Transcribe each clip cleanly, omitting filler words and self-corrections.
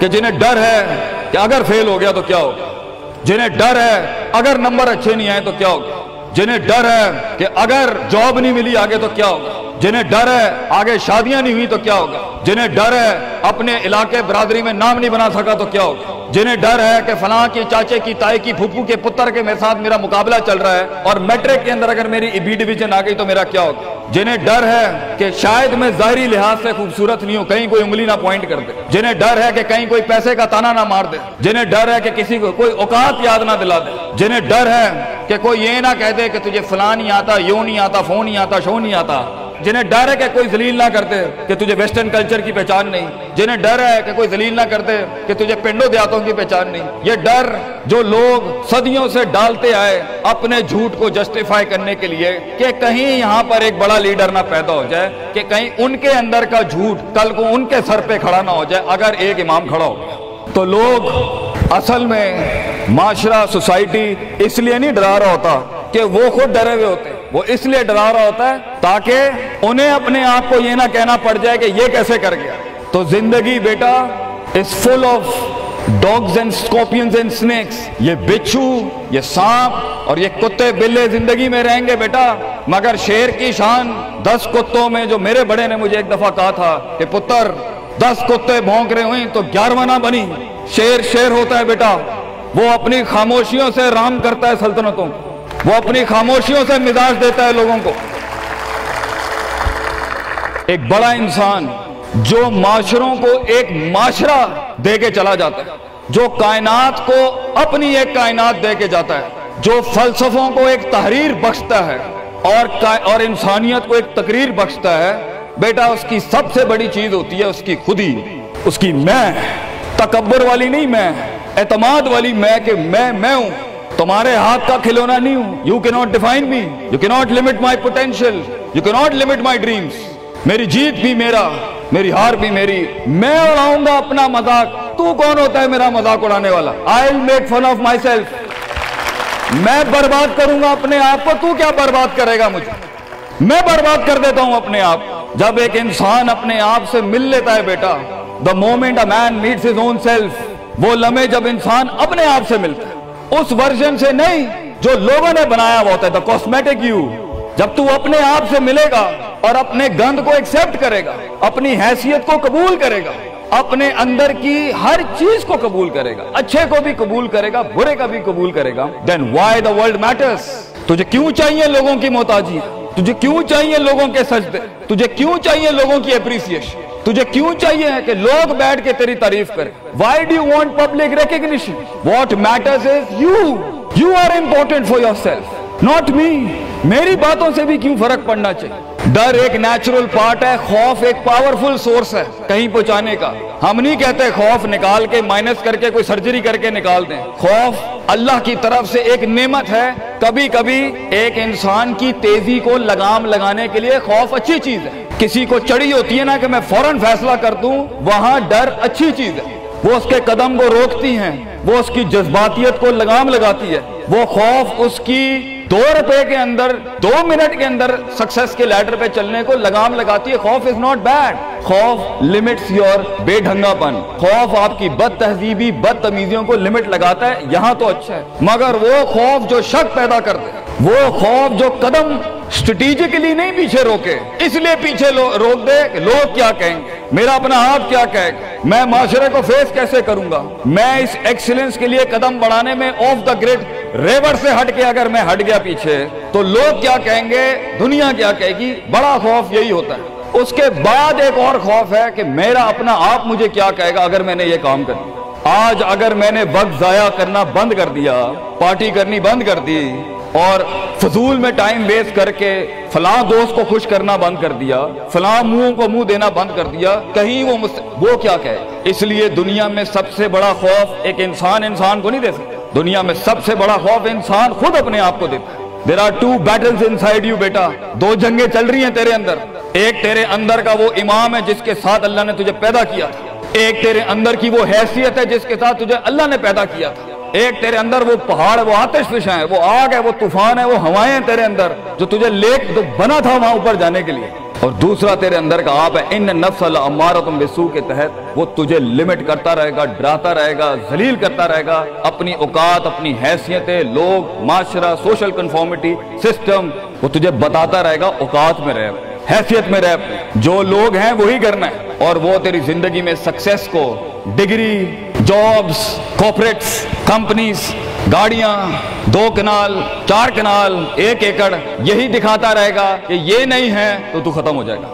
کہ جنہیں ڈر ہے کہ اگر فیل ہو گیا تو کیا ہوگا، جنہیں ڈر ہے اگر نمبر اچھے نہیں آئے تو کیا ہوگا، جنہیں ڈر ہے کہ اگر جاب نہیں ملی آگے تو کیا ہوگا، جنہیں ڈر ہے آگے شادیاں نہیں ہوئی تو کیا ہوگا، جنہیں ڈر ہے اپنے علاقے برادری میں نام نہیں بنا سکا تو کیا ہوگا، جنہیں ڈر ہے کہ فلاں کی چاچے کی تائی کی پھپھو کے پتر کے میرے ساتھ میرا مقابلہ چل رہا ہے اور میٹرک کے اندر اگر میری بی ڈویژن آ گئی تو میرا کیا ہوگا، جنہیں ڈر ہے کہ شاید میں ظاہری لحاظ سے خوبصورت نہیں ہوں، کہیں کوئی انگلی نہ پوائنٹ کر دے، جنہیں ڈر ہے کہ کہیں کوئی پیسے کا تانا نہ مار دے، جنہیں ڈر ہے کہ کسی کو کوئی اوقات یاد نہ دلا دے، جنہیں ڈر ہے کہ کوئی یہ نہ کہہ دے کہ تجھے فلاں نہیں آتا، یوں نہیں آتا، فون نہیں آتا، شو نہیں آتا، جنہیں ڈر ہے کہ کوئی ذلیل نہ کرتے کہ تجھے ویسٹرن کلچر کی پہچان نہیں، جنہیں ڈر ہے کہ کوئی ذلیل نہ کرتے کہ تجھے پنڈوں دیہاتوں کی پہچان نہیں، یہ ڈر جو لوگ صدیوں سے ڈالتے آئے اپنے جھوٹ کو جسٹیفائی کرنے کے لیے کہ کہیں یہاں پر ایک بڑا لیڈر نہ پیدا ہو جائے، کہ کہیں ان کے اندر کا جھوٹ کل کو ان کے سر پہ کھڑا نہ ہو جائے اگر ایک امام کھڑا ہو گیا، تو لوگ اصل میں معاشرہ سوسائٹی اس لیے نہیں ڈرا رہا ہوتا کہ وہ خود ڈرے ہوئے ہوتے، وہ اس لیے ڈرا رہا ہوتا ہے تاکہ انہیں اپنے آپ کو یہ نہ کہنا پڑ جائے کہ یہ کیسے کر گیا۔ تو زندگی بیٹا is full of dogs and scorpions and snakes، یہ بچھو، یہ سانپ اور یہ کتے بلے زندگی میں رہیں گے بیٹا، مگر شیر کی شان 10 کتوں میں، جو میرے بڑے نے مجھے ایک دفعہ کہا تھا کہ پتر 10 کتے بھونک رہے ہوئیں تو 11واں نہ بنی، شیر ہوتا ہے بیٹا، وہ اپنی خاموشیوں سے رام کرتا ہے سلطنتوں کو، وہ اپنی خاموشیوں سے مزاج دیتا ہے لوگوں کو۔ ایک بڑا انسان جو معاشروں کو ایک معاشرہ دے کے چلا جاتا ہے، جو کائنات کو اپنی ایک کائنات دے کے جاتا ہے، جو فلسفوں کو ایک تحریر بخشتا ہے اور انسانیت کو ایک تقریر بخشتا ہے، بیٹا اس کی سب سے بڑی چیز ہوتی ہے اس کی خودی، اس کی میں، تکبر والی نہیں میں، اعتماد والی میں کہ میں ہوں، تمہارے ہاتھ کا کھلونا نہیں ہوں۔ You cannot define me, you cannot limit my potential, you cannot limit my dreams۔ میری جیت بھی میرا، میری ہار بھی میری، میں اڑاؤں گا اپنا مذاق، تو کون ہوتا ہے میرا مذاق اڑانے والا؟ I'll make fun of myself، میں برباد کروں گا اپنے آپ کو، تو کیا برباد کرے گا مجھے؟ میں برباد کر دیتا ہوں اپنے آپ۔ جب ایک انسان اپنے آپ سے مل لیتا ہے بیٹا، the moment a man meets his own self، وہ لمحے جب انسان اپنے آپ سے ملتا ہے، اس ورژن سے نہیں جو لوگوں نے بنایا ہوا ہوتا ہے، the cosmetic you، جب تو اپنے آپ سے ملے گا اور اپنے گند کو ایکسپٹ کرے گا، اپنی حیثیت کو قبول کرے گا، اپنے اندر کی ہر چیز کو قبول کرے گا، اچھے کو بھی قبول کرے گا، برے کا بھی قبول کرے گا، then why the world matters۔ تجھے کیوں چاہیے لوگوں کی محتاجی، تجھے کیوں چاہیے لوگوں کے سجدے، تجھے کیوں چاہیے لوگوں کی اپریسیشن، تجھے کیوں چاہیے کہ لوگ بیٹھ کے تیری تعریف کریں؟ Why do you want public recognition؟ What matters is you are important for yourself، not me۔ میری باتوں سے بھی کیوں فرق پڑنا چاہیے؟ ڈر ایک نیچرل پارٹ ہے، خوف ایک پاورفل سورس ہے کہیں پہنچانے کا۔ ہم نہیں کہتے خوف نکال کے مائنس کر کے کوئی سرجری کر کے نکال دیں، خوف اللہ کی طرف سے ایک نعمت ہے۔ کبھی کبھی ایک انسان کی تیزی کو لگام لگانے کے لیے خوف اچھی چیز ہے۔ کسی کو چڑھی ہوتی ہے نا کہ میں فوراً فیصلہ کر دوں، وہاں ڈر اچھی چیز ہے، وہ اس کے قدم کو روکتی ہیں، وہ اس کی جذباتیت کو لگام لگاتی ہے۔ وہ خوف اس کی 2 روپے کے اندر 2 منٹ کے اندر سکسس کے لیڈر پہ چلنے کو لگام لگاتی ہے۔ خوف از ناٹ بیڈ، خوف لمٹس یور بے ڈھنگا پن، خوف آپ کی بد تہذیبی بد تمیزیوں کو لمٹ لگاتا ہے، یہاں تو اچھا ہے۔ مگر وہ خوف جو شک پیدا کر دے، وہ خوف جو قدم اسٹریٹجکلی نہیں پیچھے روکے، اس لیے پیچھے روک دے کہ لوگ کیا کہیں گے، میرا اپنا آپ کیا کہے گا، میں معاشرے کو فیس کیسے کروں گا، میں اس ایکسیلنس کے لیے قدم بڑھانے میں آف دا گریڈ ریور سے ہٹ کے اگر میں ہٹ گیا پیچھے تو لوگ کیا کہیں گے، دنیا کیا کہے گی۔ بڑا خوف یہی ہوتا ہے۔ اس کے بعد ایک اور خوف ہے کہ میرا اپنا آپ مجھے کیا کہے گا اگر میں نے یہ کام کر دیا۔ آج اگر میں نے وقت ضائع کرنا بند کر دیا، پارٹی کرنی بند کر دی اور فضول میں ٹائم ویسٹ کر کے فلاں دوست کو خوش کرنا بند کر دیا، فلاں منہ کو منہ دینا بند کر دیا، کہیں وہ کیا کہے۔ اس لیے دنیا میں سب سے بڑا خوف ایک انسان کو نہیں دے سکتا، دنیا میں سب سے بڑا خوف انسان خود اپنے آپ کو دیتا ہے۔ There are 2 battles inside you بیٹا، 2 جنگیں چل رہی ہیں تیرے اندر۔ ایک تیرے اندر کا وہ امام ہے جس کے ساتھ اللہ نے تجھے پیدا کیا تھا، ایک تیرے اندر کی وہ حیثیت ہے جس کے ساتھ تجھے اللہ نے پیدا کیا تھا، ایک تیرے اندر وہ پہاڑ، وہ آتش فشاں ہے، وہ آگ ہے، وہ طوفان ہے، وہ ہوائیں ہیں تیرے اندر جو تجھے بنا تھا وہاں اوپر جانے کے لیے۔ اور دوسرا تیرے اندر کا آپ ہے ان النفس لامارۃ بالسوء کے تحت وہ تجھے لمٹ کرتا رہے گا، ڈراتا رہے گا، ذلیل کرتا رہے گا، اپنی اوقات، اپنی حیثیتیں، لوگ، معاشرہ، سوشل کنفارمیٹی، سسٹم، وہ تجھے بتاتا رہے گا اوقات میں رہ، حیثیت میں رہ، جو لوگ ہیں وہی کرنا ہے، اور وہ تیری زندگی میں سکسیس کو، ڈگری، جابز، کارپوریٹس، کمپنیز، گاڑیاں، 2 کنال، 4 کنال، 1 ایکڑ، یہی دکھاتا رہے گا کہ یہ نہیں ہے تو ختم ہو جائے گا۔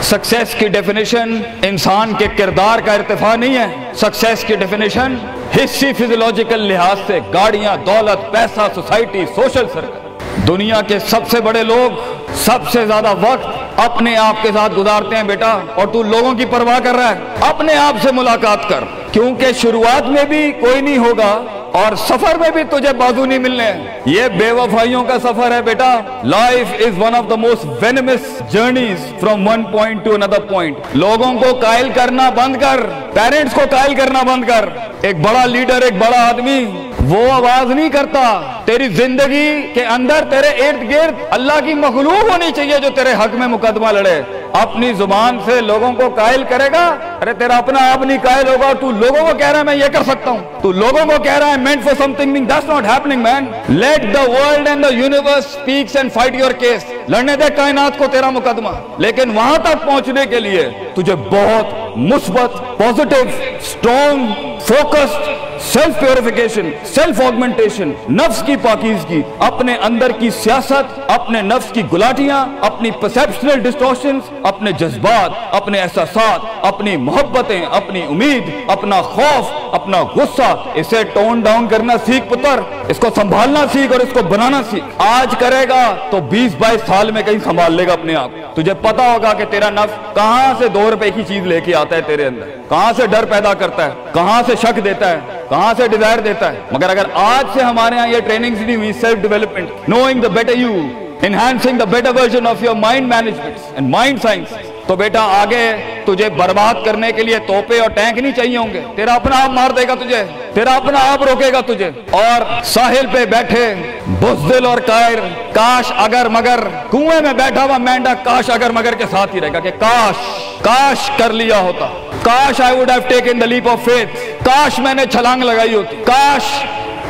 سکسیس کی ڈیفینیشن انسان کے کردار کا ارتفاع نہیں ہے، سکسیس کی ڈیفینیشن حصی فزیولوجیکل لحاظ سے گاڑیاں، دولت، پیسہ، سوسائٹی، سوشل سرکل۔ دنیا کے سب سے بڑے لوگ سب سے زیادہ وقت اپنے آپ کے ساتھ گزارتے ہیں بیٹا، اور تو لوگوں کی پرواہ کر رہا ہے، اپنے آپ سے ملاقات کر، کیونکہ شروعات میں بھی کوئی نہیں ہوگا اور سفر میں بھی تجھے بازو نہیں ملنے ہیں، یہ بے وفائیوں کا سفر ہے بیٹا۔ Life is one of the most venomous journeys from one point to another point. لوگوں کو قائل کرنا بند کر، پیرنٹس کو قائل کرنا بند کر۔ ایک بڑا لیڈر، ایک بڑا آدمی وہ آواز نہیں کرتا، تیری زندگی کے اندر تیرے ارد گرد اللہ کی مخلوق ہونی چاہیے جو تیرے حق میں مقدمہ لڑے۔ اپنی زبان سے لوگوں کو قائل کرے گا، ارے تیرا اپنا آپ نہیں قائل ہوگا، تو لوگوں کو کہہ رہا ہے میں یہ کر سکتا ہوں، تو لوگوں کو کہہ رہا ہے meant for something being that's not happening man. Let the world and the universe speaks and fight your case. لڑنے دے کائنات کو تیرا مقدمہ، لیکن وہاں تک پہنچنے کے لیے تجھے بہت مثبت، positive, strong, focused, self purification, self augmentation, نفس کی پاکیزگی، اپنے اندر کی سیاست، اپنے نفس کی گلاٹیاں، اپنی پرسیپشنل ڈسٹورشنز، اپنے جذبات، اپنے احساسات، اپنی محبتیں، اپنی امید، اپنا خوف، اپنا غصہ، اسے ٹون ڈاؤن کرنا سیکھ پتر، اس کو سنبھالنا سیکھ اور اس کو بنانا سیکھ۔ آج کرے گا تو 20-22 سال میں کہیں سنبھال لے گا اپنے آپ۔ تجھے پتا ہوگا کہ تیرا نفس کہاں سے 2 روپے کی چیز لے کے آتا ہے تیرے اندر، کہاں سے ڈر پیدا کرتا ہے، کہاں سے شک دیتا ہے، کہاں سے ڈیزائر دیتا ہے۔ مگر اگر آج سے ہمارے ہاں یہ ٹریننگز نہیں ہوئی، self development, knowing the better you, enhancing the better version of your mind management and mind science, تو بیٹا آگے تجھے برباد کرنے کے لیے توپے اور ٹینک نہیں چاہیے ہوں گے، تیرا اپنا آپ مار دے گا تجھے، تیرا اپنا آپ روکے گا تجھے۔ اور ساحل پہ بیٹھے بزدل اور قائر، کاش اگر مگر، کنویں میں بیٹھا ہوا مینڈا کاش اگر مگر کے ساتھ ہی رہے گا کہ کاش کر لیا ہوتا، کاش I would have taken the leap of faith، کاش میں نے چھلانگ لگائی ہوتی، کاش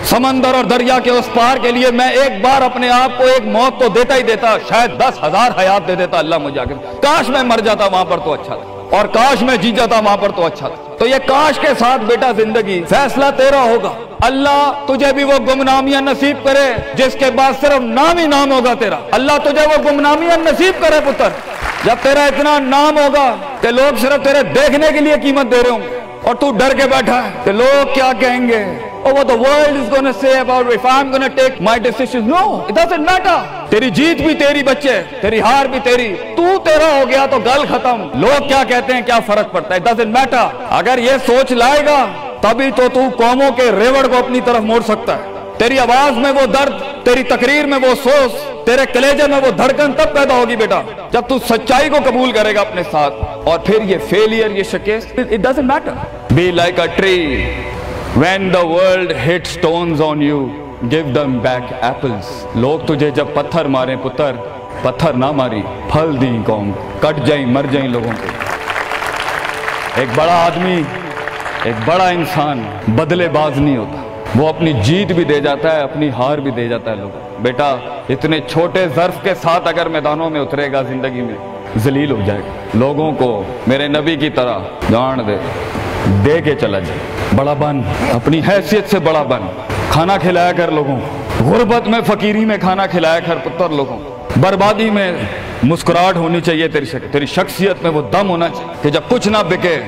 سمندر اور دریا کے اس پار کے لیے میں ایک بار اپنے آپ کو ایک موت تو دیتا ہی دیتا، شاید 10,000 حیات دے دیتا اللہ مجھے آگے، کاش میں مر جاتا وہاں پر تو اچھا تھا، اور کاش میں جیت جاتا وہاں پر تو اچھا تھا۔ تو یہ کاش کے ساتھ بیٹا زندگی، فیصلہ تیرا ہوگا۔ اللہ تجھے بھی وہ گمنامیاں نصیب کرے جس کے بعد صرف نام ہی نام ہوگا تیرا، اللہ تجھے وہ گمنامیاں نصیب کرے پتر، جب تیرا اتنا نام ہوگا کہ لوگ صرف تیرے دیکھنے کے لیے قیمت دے رہے ہوں گے، اور تو ڈر کے بیٹھا ہے کہ لوگ کیا کہیں گے، or what the world is going to say about if I'm going to take my decisions. No, it doesn't matter. تیری جیت بھی تیری بچے، تیری ہار بھی تیری، تو تیرا ہو گیا تو گل ختم، لوگ کیا کہتے ہیں کیا فرق پڑتا ہے، it doesn't matter۔ اگر یہ سوچ لائے گا تبھی تو قوموں کے ریوڑ کو اپنی طرف موڑ سکتا ہے۔ تیری آواز میں وہ درد، تیری تقریر میں وہ سوز، تیرے کلیجے میں وہ دھڑکن تب پیدا ہوگی بیٹا جب تو سچائی کو قبول کرے گا اپنے ساتھ، اور پھر یہ فیلئر، یہ شکست، it doesn't matter۔ Be like a tree when the world hits stones on you, give them back apples۔ لوگ تجھے جب پتھر ماریں پتر، پتھر نہ ماری، پھل دیں قوم، کٹ جائیں مر جائیں لوگوں کے۔ ایک بڑا آدمی، ایک بڑا انسان بدلے باز نہیں ہوتا، وہ اپنی جیت بھی دے جاتا ہے، اپنی ہار بھی دے جاتا ہے لوگ۔ بیٹا اتنے چھوٹے ظرف کے ساتھ اگر میدانوں میں اترے گا زندگی میں، ذلیل ہو جائے گا، لوگوں کو میرے نبی کی طرح جان دے کے چلا جائے، بڑا بن، اپنی حیثیت سے بڑا بن، کھانا کھلایا کر لوگوں، غربت میں فقیری میں کھانا کھلایا کر پتر لوگوں، بربادی میں مسکراہٹ ہونی چاہیے تیری شخصیت میں وہ دم ہونا چاہیے کہ جب کچھ نہ بکے،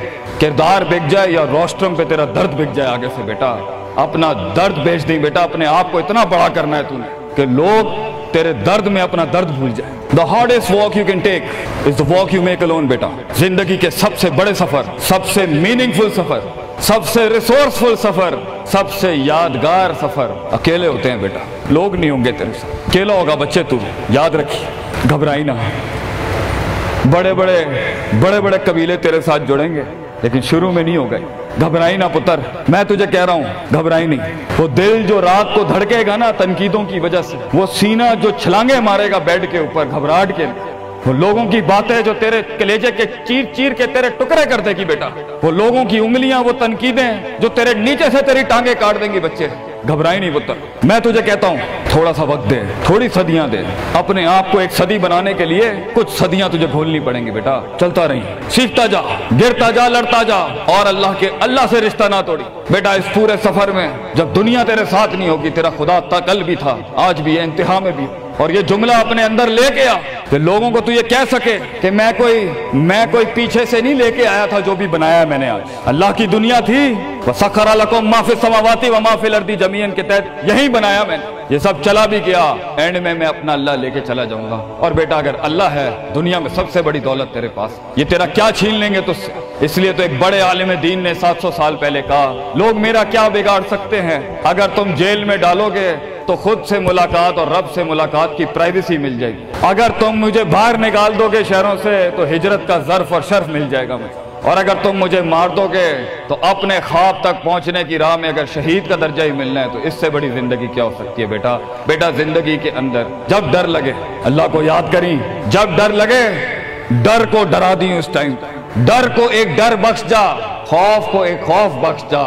کردار بک جائے یا روسٹرم پہ تیرا درد بک جائے آگے سے بیٹا، اپنا درد بیچ دیں بیٹا، اپنے آپ کو اتنا بڑا کرنا ہے تو نے کہ لوگ تیرے درد میں اپنا درد بھول جائے۔ The hardest walk you can take is the walk you make alone بیٹا۔ زندگی کے سب سے بڑے سفر، سب سے میننگ فل سفر، سب سے ریسورسفل سفر، سب سے یادگار سفر اکیلے ہوتے ہیں بیٹا، لوگ نہیں ہوں گے تیرے ساتھ، اکیلا ہوگا بچے تو، یاد رکھیے، گھبرائی نہ۔ بڑے بڑے قبیلے تیرے ساتھ جڑیں گے لیکن شروع میں نہیں ہو گئے، گھبرائی نہ پتر، میں تجھے کہہ رہا ہوں گھبرائی نہیں۔ وہ دل جو رات کو دھڑکے گا نا تنقیدوں کی وجہ سے، وہ سینہ جو چھلانگے مارے گا بیڈ کے اوپر گھبراہٹ کے، وہ لوگوں کی باتیں جو تیرے کلیجے کے چیر چیر کے تیرے ٹکڑے کر دے گی بیٹا، وہ لوگوں کی انگلیاں، وہ تنقیدیں جو تیرے نیچے سے تیری ٹانگیں کاٹ دیں گی بچے، گھبرائی نہیں پتر۔ میں تجھے کہتا ہوں تھوڑا سا وقت دے، تھوڑی صدیاں دے، اپنے آپ کو ایک صدی بنانے کے لیے کچھ صدیاں تجھے گھولنی پڑیں گی بیٹا، چلتا رہی، سیکھتا جا، گرتا جا، لڑتا جا، اور اللہ سے رشتہ نہ توڑی بیٹا۔ اس پورے سفر میں جب دنیا تیرے ساتھ نہیں ہوگی، تیرا خدا کل بھی تھا، آج بھی ہے، انتہا میں بھی، اور یہ جملہ اپنے اندر لے کے آ کہ لوگوں کو تو یہ کہہ سکے کہ میں کوئی پیچھے سے نہیں لے کے آیا تھا، جو بھی بنایا میں نے آج اللہ کی دنیا تھی، وَسَخَّرَ لَكُم مَّا فِي السَّمَاوَاتِ وَمَا فِي الْأَرْضِ جَمِيعًا کے تحت یہی بنایا میں نے، یہ سب چلا بھی گیا، اینڈ میں اپنا اللہ لے کے چلا جاؤں گا۔ اور بیٹا اگر اللہ ہے دنیا میں سب سے بڑی دولت تیرے پاس، یہ تیرا کیا چھین لیں گے تجھ سے؟ اس لیے تو ایک بڑے عالم دین نے 700 سال پہلے کہا، لوگ میرا کیا بگاڑ سکتے ہیں؟ اگر تم جیل میں ڈالو گے تو خود سے ملاقات اور رب سے ملاقات کی پرائیویسی مل جائے گی، اگر تم مجھے باہر نکال دو گے شہروں سے تو ہجرت کا ظرف اور شرف مل جائے گا مجھے، اور اگر تم مجھے مار دو گے تو اپنے خواب تک پہنچنے کی راہ میں اگر شہید کا درجہ ہی ملنا ہے تو اس سے بڑی زندگی کیا ہو سکتی ہے بیٹا؟ بیٹا زندگی کے اندر جب ڈر لگے اللہ کو یاد کریں، جب ڈر لگے ڈر کو ڈرا دیں، اس ٹائم ڈر کو ایک ڈر بخش جا، خوف کو ایک خوف بخش جا،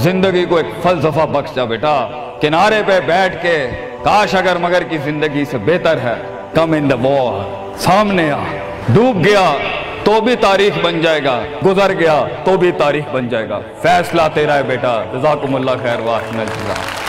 زندگی کو ایک فلسفہ بخش جا بیٹا۔ کنارے پہ بیٹھ کے کاش اگر مگر کی زندگی سے بہتر ہے، کم ان دا وار، سامنے آ، ڈوب گیا تو بھی تاریخ بن جائے گا، گزر گیا تو بھی تاریخ بن جائے گا، فیصلہ تیرا ہے بیٹا۔ جزاکم اللہ خیر، واحسن الجزا۔